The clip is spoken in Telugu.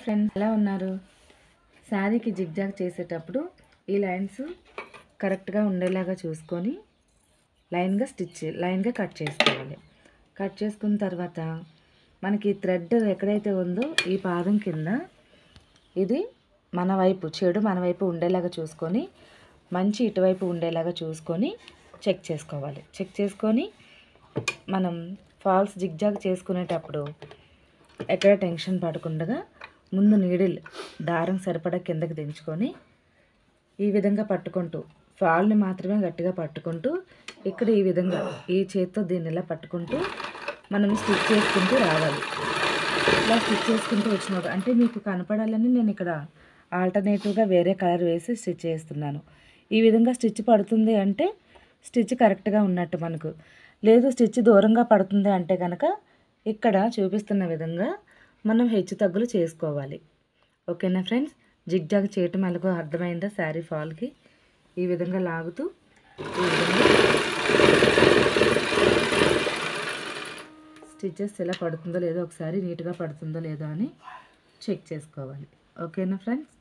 ఫ్రెండ్స్, ఎలా ఉన్నారు? శారీకి జిగ్జాగ్ చేసేటప్పుడు ఈ లైన్స్ కరెక్ట్గా ఉండేలాగా చూసుకొని లైన్గా కట్ చేసుకోవాలి. కట్ చేసుకున్న తర్వాత మనకి థ్రెడ్ ఎక్కడైతే ఉందో ఈ పాదం కింద ఇది చెడు మన వైపు ఉండేలాగా చూసుకొని మంచి ఇటువైపు ఉండేలాగా చూసుకొని చెక్ చేసుకోవాలి. చెక్ చేసుకొని మనం ఫాల్స్ జిగ్జాగ్ చేసుకునేటప్పుడు ఎక్కడ టెన్షన్ పడకుండా ముందు నీడిల్ దారం సరిపడా కిందకి దించుకొని ఈ విధంగా పట్టుకుంటూ ఫాల్ని మాత్రమే గట్టిగా పట్టుకుంటూ ఇక్కడ ఈ విధంగా ఈ చేత్తో దీన్ని ఇలా పట్టుకుంటూ మనం స్టిచ్ చేసుకుంటూ రావాలి. ఇలా స్టిచ్ చేసుకుంటూ వచ్చినప్పుడు అంటే మీకు కనపడాలని నేను ఇక్కడ ఆల్టర్నేటివ్గా వేరే కలర్ వేసి స్టిచ్ చేస్తున్నాను. ఈ విధంగా స్టిచ్ పడుతుంది అంటే స్టిచ్ కరెక్ట్గా ఉన్నట్టు మనకు. లేదు స్టిచ్ దూరంగా పడుతుంది అంటే కనుక ఇక్కడ చూపిస్తున్న విధంగా మనం హెచ్చు తగ్గులు చేసుకోవాలి. ఓకేనా ఫ్రెండ్స్? జిగ్జాగ్ చేయటం ఎలాగో అర్థమైందా? శారీ ఫాల్కి ఈ విధంగా లాగుతూ ఈ విధంగా స్టిచెస్ ఎలా పడుతుందో లేదో ఒకసారి నీట్గా పడుతుందో లేదో అని చెక్ చేసుకోవాలి. ఓకేనా ఫ్రెండ్స్?